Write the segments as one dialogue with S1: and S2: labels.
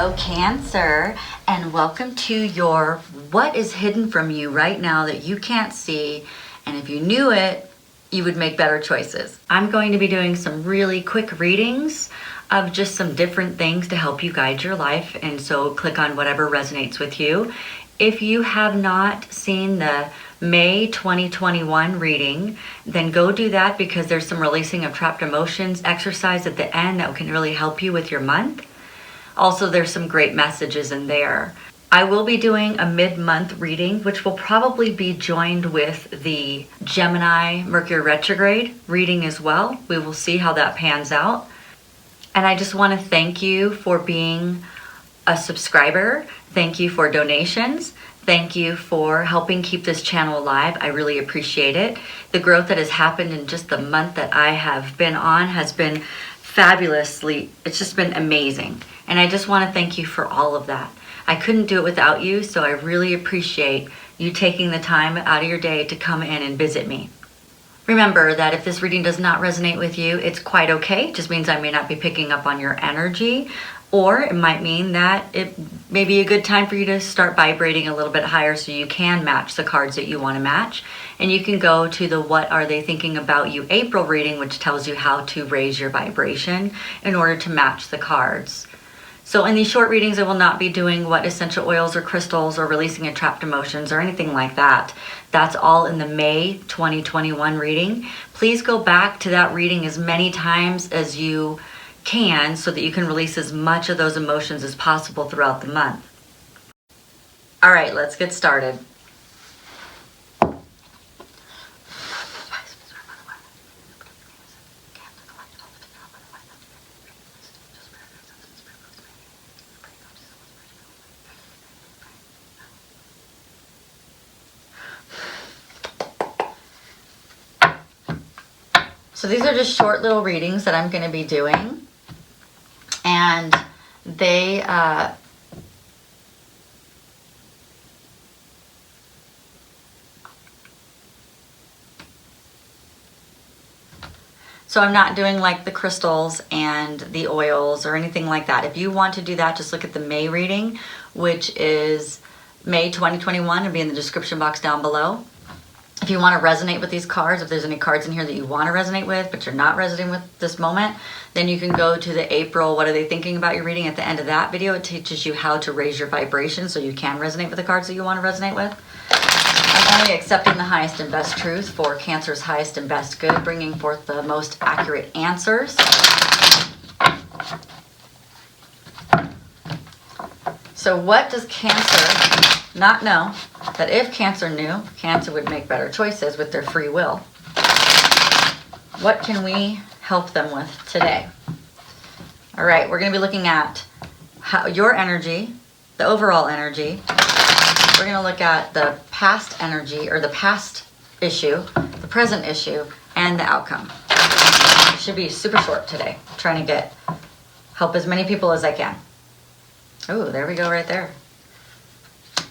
S1: Hello, Cancer, and welcome to your what is hidden from you right now that you can't see, and if you knew it, you would make better choices. I'm going to be doing some really quick readings of just some different things to help you guide your life, and so click on whatever resonates with you. If you have not seen the May 2021 reading, then go do that because there's some releasing of trapped emotions exercise at the end that can really help you with your month. Also, there's some great messages in there. I will be doing a mid-month reading, which will probably be joined with the Gemini Mercury retrograde reading as well. We will see how that pans out. And I just want to thank you for being a subscriber. Thank you for donations. Thank you for helping keep this channel alive. I really appreciate it. The growth that has happened in just the month that I have been on has been fabulously, it's just been amazing. And I just want to thank you for all of that. I couldn't do it without you, so I really appreciate you taking the time out of your day to come in and visit me. Remember that if this reading does not resonate with you, it's quite okay. It just means I may not be picking up on your energy, or it might mean that it may be a good time for you to start vibrating a little bit higher so you can match the cards that you want to match. And you can go to the What Are They Thinking About You April reading, which tells you how to raise your vibration in order to match the cards. So in these short readings, I will not be doing what essential oils or crystals or releasing of trapped emotions or anything like that. That's all in the May 2021 reading. Please go back to that reading as many times as you can so that you can release as much of those emotions as possible throughout the month. All right, let's get started. So these are just short little readings that I'm going to be doing, and they so I'm not doing like the crystals and the oils or anything like that. If you want to do that, just look at the May reading, which is May 2021. It'll be in the description box down below. If you want to resonate with these cards, if there's any cards in here that you want to resonate with, but you're not resonating with this moment, then you can go to the April, What Are They Thinking About Your reading. At the end of that video, it teaches you how to raise your vibration so you can resonate with the cards that you want to resonate with. I'm only accepting the highest and best truth for Cancer's highest and best good, bringing forth the most accurate answers. So what does Cancer not know that if Cancer knew, Cancer would make better choices with their free will? What can we help them with today? All right, we're going to be looking at how your energy, the overall energy. We're going to look at the past energy or the past issue, the present issue, and the outcome. It should be super short today. I'm trying to help as many people as I can. Oh, there we go right there.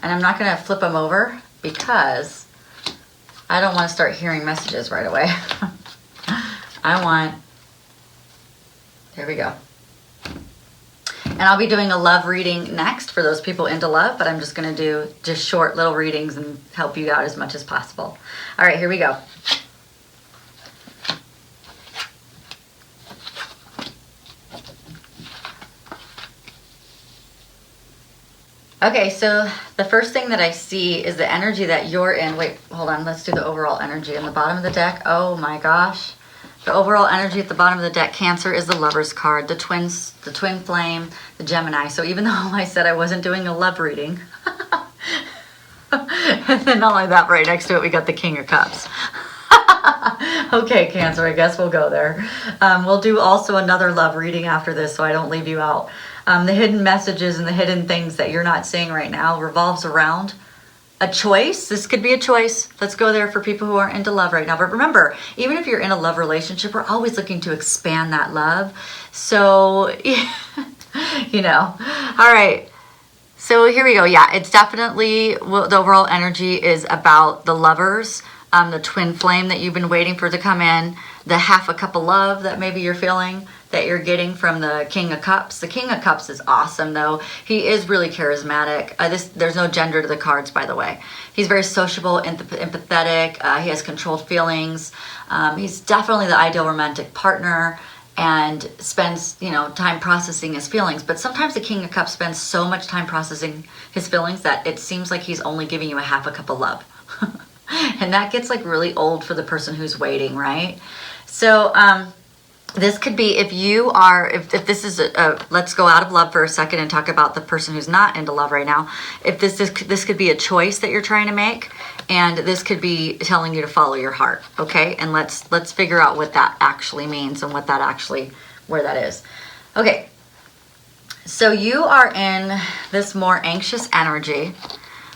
S1: And I'm not going to flip them over because I don't want to start hearing messages right away. There we go. And I'll be doing a love reading next for those people into love, but I'm just going to do just short little readings and help you out as much as possible. All right, here we go. Okay, so the first thing that I see is the energy that you're in. Wait, hold on. Let's do the overall energy on the bottom of the deck. Oh my gosh. The overall energy at the bottom of the deck, Cancer, is the Lover's card, the twin flame, the Gemini. So even though I said I wasn't doing a love reading, and then not only that, right next to it, we got the King of Cups. Okay, Cancer, I guess we'll go there. We'll do also another love reading after this so I don't leave you out. The hidden messages and the hidden things that you're not seeing right now revolves around a choice. This could be a choice. Let's go there for people who aren't into love right now. But remember, even if you're in a love relationship, we're always looking to expand that love. So, you know. All right. So here we go. Yeah, it's definitely, the overall energy is about the lovers. the twin flame that you've been waiting for to come in, the half a cup of love that maybe you're feeling that you're getting from the King of Cups. The King of Cups is awesome, though. He is really charismatic. There's no gender to the cards, by the way. He's very sociable, empathetic. He has controlled feelings. He's definitely the ideal romantic partner and spends, time processing his feelings. But sometimes the King of Cups spends so much time processing his feelings that it seems like he's only giving you a half a cup of love. And that gets like really old for the person who's waiting, right? So this could be, if this is let's go out of love for a second and talk about the person who's not into love right now. If this could be a choice that you're trying to make, and this could be telling you to follow your heart, okay? And let's figure out what that actually means and where that is. Okay, so you are in this more anxious energy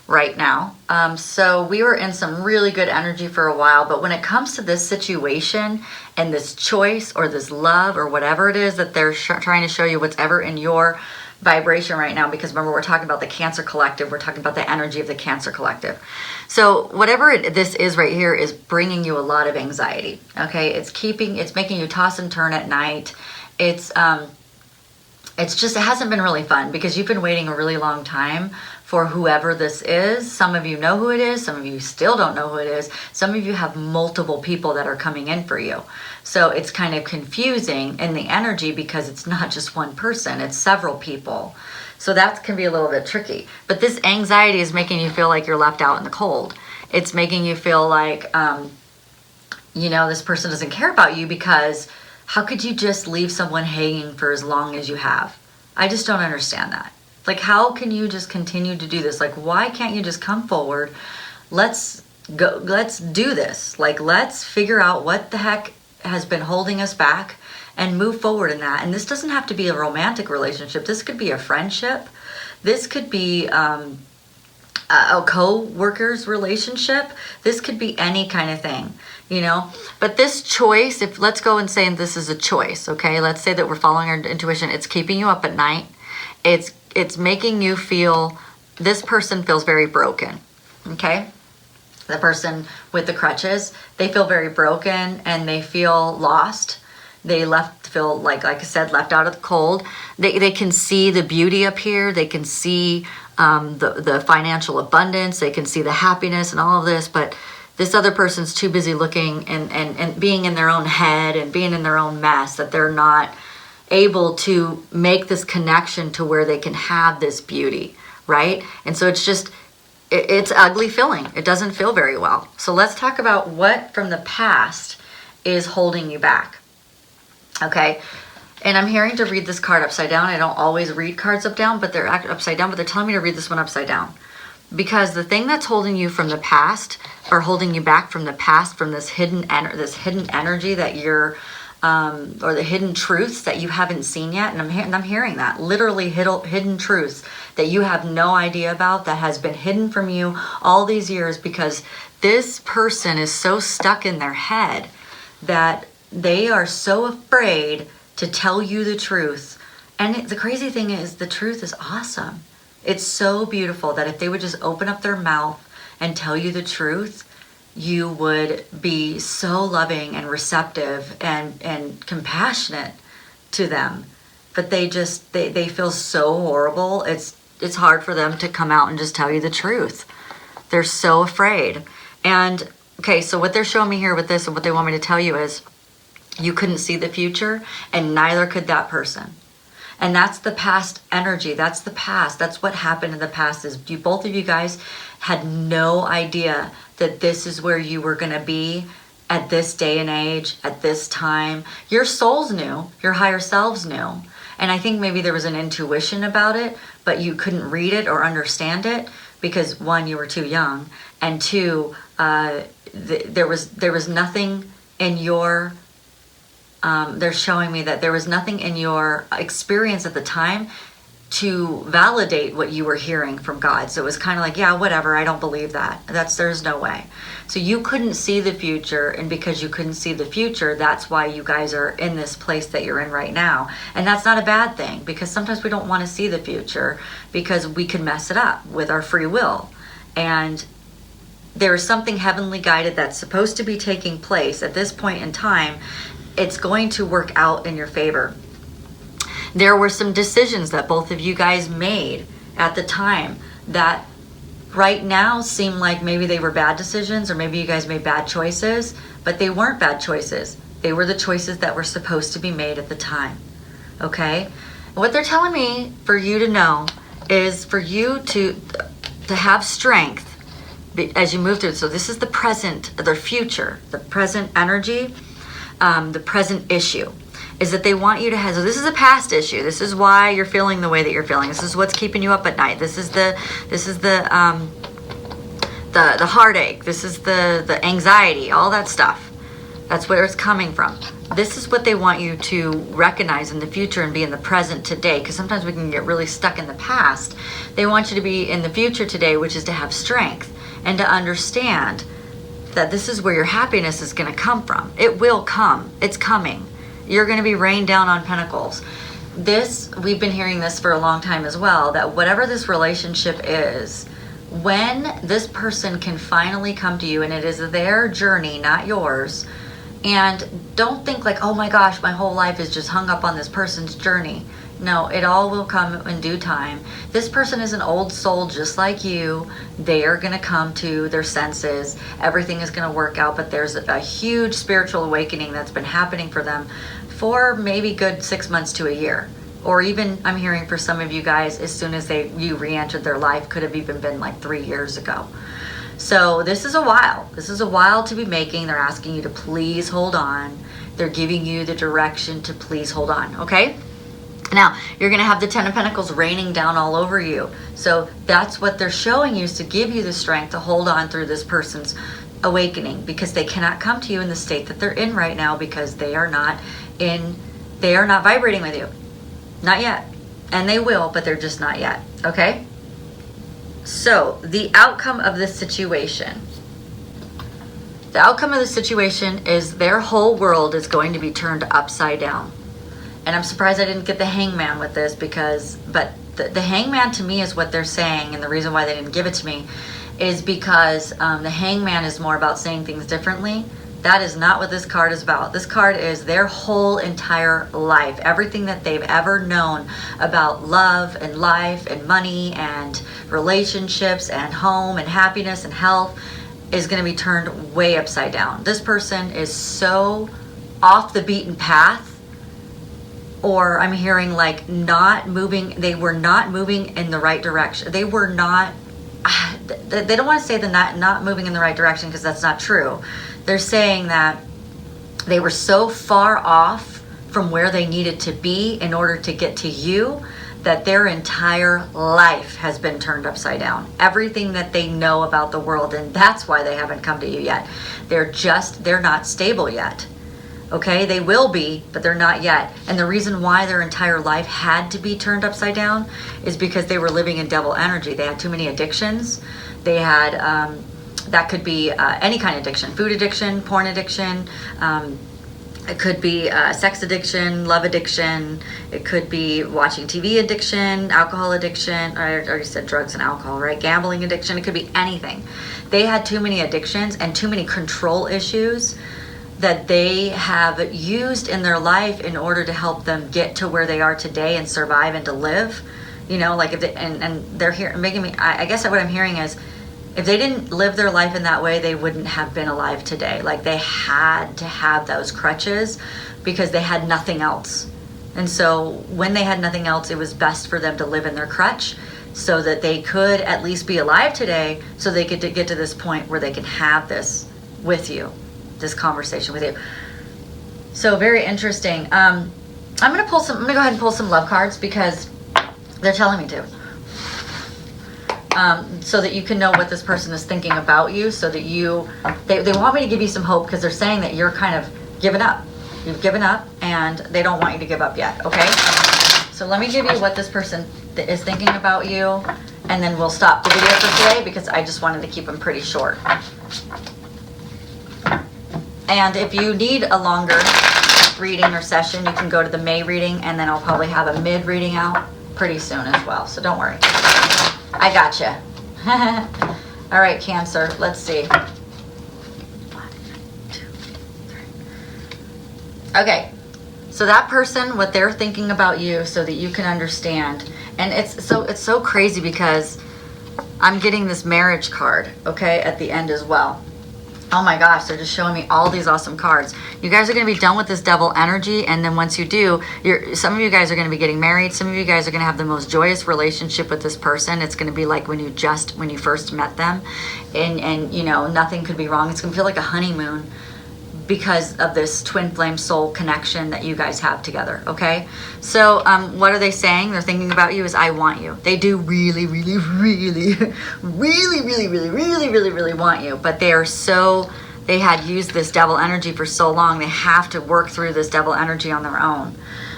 S1: right now. So we were in some really good energy for a while, but when it comes to this situation and this choice or this love or whatever it is that they're trying to show you, whatever in your vibration right now, because remember, we're talking about the Cancer Collective, we're talking about the energy of the Cancer Collective. So whatever this is right here is bringing you a lot of anxiety, okay? It's making you toss and turn at night. It hasn't been really fun because you've been waiting a really long time for whoever this is. Some of you know who it is. Some of you still don't know who it is. Some of you have multiple people that are coming in for you. So it's kind of confusing in the energy because it's not just one person, it's several people. So that can be a little bit tricky. But this anxiety is making you feel like you're left out in the cold. It's making you feel like, this person doesn't care about you, because how could you just leave someone hanging for as long as you have? I just don't understand that. Like, how can you just continue to do this? Like, why can't you just come forward? Let's go. Let's do this. Like, let's figure out what the heck has been holding us back and move forward in that. And this doesn't have to be a romantic relationship. This could be a friendship. This could be a co-worker's relationship. This could be any kind of thing, But this choice, let's go and say this is a choice, okay? Let's say that we're following our intuition. It's keeping you up at night. It's making you feel, this person feels very broken, okay? The person with the crutches, they feel very broken and they feel lost. They feel like I said, left out of the cold. They can see the beauty up here. They can see the financial abundance. They can see the happiness and all of this, but this other person's too busy looking and being in their own head and being in their own mess that they're not able to make this connection to where they can have this beauty, right? And so it's ugly feeling. It doesn't feel very well. So let's talk about what from the past is holding you back, okay? And I'm hearing to read this card upside down. I don't always read cards upside down, but they're telling me to read this one upside down. Because the thing that's holding you from the past, or holding you back from the past, from this hidden energy that you're or the hidden truths that you haven't seen yet, and I'm hearing that literally hidden truths that you have no idea about, that has been hidden from you all these years, because this person is so stuck in their head that they are so afraid to tell you the truth. And the crazy thing is, the truth is awesome. It's so beautiful that if they would just open up their mouth and tell you the truth, you would be so loving and receptive and compassionate to them. But they feel so horrible. It's hard for them to come out and just tell you the truth. They're so afraid. And okay, so what they're showing me here with this, and what they want me to tell you is, you couldn't see the future, and neither could that person. And that's the past energy. That's the past. That's what happened in the past, is both of you guys had no idea that this is where you were going to be at this day and age, at this time. Your souls knew, your higher selves knew. And I think maybe there was an intuition about it, but you couldn't read it or understand it because, one, you were too young, and two, there was nothing in your they're showing me that there was nothing in your experience at the time to validate what you were hearing from God. So it was kind of like, yeah, whatever, I don't believe that. There's no way. So you couldn't see the future, and because you couldn't see the future, that's why you guys are in this place that you're in right now. And that's not a bad thing, because sometimes we don't want to see the future because we can mess it up with our free will. And there is something heavenly guided that's supposed to be taking place at this point in time. It's going to work out in your favor. There were some decisions that both of you guys made at the time that right now seem like maybe they were bad decisions, or maybe you guys made bad choices, but they weren't bad choices. They were the choices that were supposed to be made at the time. Okay? What they're telling me for you to know is for you to have strength as you move through. So this is the present, the future, the present energy, the present issue. Is that they want you to have, so this is a past issue. This is why you're feeling the way that you're feeling. This is what's keeping you up at night. This is the heartache. This is the anxiety, all that stuff. That's where it's coming from. This is what they want you to recognize in the future and be in the present today, because sometimes we can get really stuck in the past. They want you to be in the future today, which is to have strength and to understand that this is where your happiness is going to come from. It will come. It's coming. You're going to be rained down on pentacles. We've been hearing this for a long time as well, that whatever this relationship is, when this person can finally come to you, and it is their journey, not yours, and don't think like, oh my gosh, my whole life is just hung up on this person's journey. No, it all will come in due time. This person is an old soul just like you. They are going to come to their senses. Everything is going to work out, but there's a huge spiritual awakening that's been happening for them for maybe good 6 months to a year. Or even, I'm hearing for some of you guys, as soon as you re-entered their life, could have even been like 3 years ago. So this is a while. This is a while to be making. They're asking you to please hold on. They're giving you the direction to please hold on, okay? Now, you're going to have the Ten of Pentacles raining down all over you. So that's what they're showing you, is to give you the strength to hold on through this person's awakening, because they cannot come to you in the state that they're in right now, because they are not vibrating with you. Not yet. And they will, but they're just not yet. Okay? So, the outcome of this situation. The outcome of the situation is their whole world is going to be turned upside down. And I'm surprised I didn't get the Hangman with this, but the Hangman to me is what they're saying, and the reason why they didn't give it to me is because the Hangman is more about saying things differently. That is not what this card is about. This card is their whole entire life. Everything that they've ever known about love and life and money and relationships and home and happiness and health is going to be turned way upside down. This person is so off the beaten path, or I'm hearing like not moving. They were not moving in the right direction. They were not, they don't want to say the not moving in the right direction, because that's not true. They're saying that they were so far off from where they needed to be in order to get to you that their entire life has been turned upside down. Everything that they know about the world, and that's why they haven't come to you yet. They're not stable yet. Okay, they will be, but they're not yet. And the reason why their entire life had to be turned upside down is because they were living in devil energy. They had too many addictions. They had, that could be any kind of addiction, food addiction, porn addiction. It could be sex addiction, love addiction. It could be watching TV addiction, alcohol addiction. I already said drugs and alcohol, right? Gambling addiction. It could be anything. They had too many addictions and too many control issues that they have used in their life in order to help them get to where they are today and survive and to live. You know, like if they, and they're here making me, I guess what I'm hearing is, if they didn't live their life in that way, they wouldn't have been alive today. Like they had to have those crutches because they had nothing else. And so when they had nothing else, it was best for them to live in their crutch so that they could at least be alive today, so they could get to this point where they can have this with you, this conversation with you. So very interesting. I'm gonna go ahead and pull some love cards because they're telling me to. So that you can know what this person is thinking about you, so that they want me to give you some hope, because they're saying that you're kind of giving up. You've given up and they don't want you to give up yet, okay? So let me give you what this person is thinking about you, and then we'll stop the video for today because I just wanted to keep them pretty short. And if you need a longer reading or session, you can go to the May reading, and then I'll probably have a mid reading out pretty soon as well, so don't worry. I gotcha. All right, Cancer, let's see. 1, 2, 3. Okay, so that person, what they're thinking about you so that you can understand. And it's so crazy because I'm getting this marriage card, okay, at the end as well. Oh my gosh, they're just showing me all these awesome cards. You guys are going to be done with this devil energy, and then once you do, some of you guys are going to be getting married. Some of you guys are going to have the most joyous relationship with this person. It's going to be like when you first met them, and you know, nothing could be wrong. It's going to feel like a honeymoon because of this twin flame soul connection that you guys have together, okay? So what are they saying? They're thinking about you as I want you. They do really, really, really, really, really, really, really, really, really want you, but they had used this devil energy for so long, they have to work through this devil energy on their own.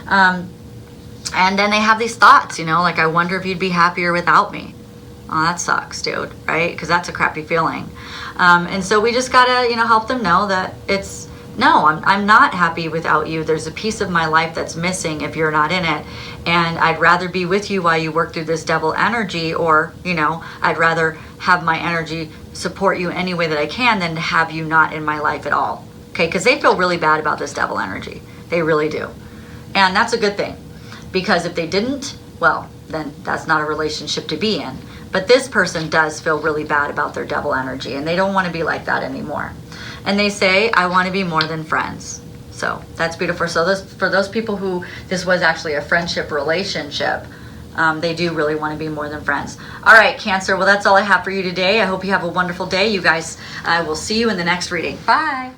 S1: And then they have these thoughts, you know, like, I wonder if you'd be happier without me. Oh, that sucks, dude, right? Because that's a crappy feeling. And so we just gotta, you know, help them know that I'm not happy without you. There's a piece of my life that's missing if you're not in it. And I'd rather be with you while you work through this devil energy, or, you know, I'd rather have my energy support you any way that I can than to have you not in my life at all. Okay, because they feel really bad about this devil energy. They really do. And that's a good thing. Because if they didn't, well, then that's not a relationship to be in. But this person does feel really bad about their devil energy, and they don't want to be like that anymore. And they say, I want to be more than friends. So that's beautiful. So for those people who this was actually a friendship relationship, they do really want to be more than friends. All right, Cancer. Well, that's all I have for you today. I hope you have a wonderful day. You guys, I will see you in the next reading. Bye.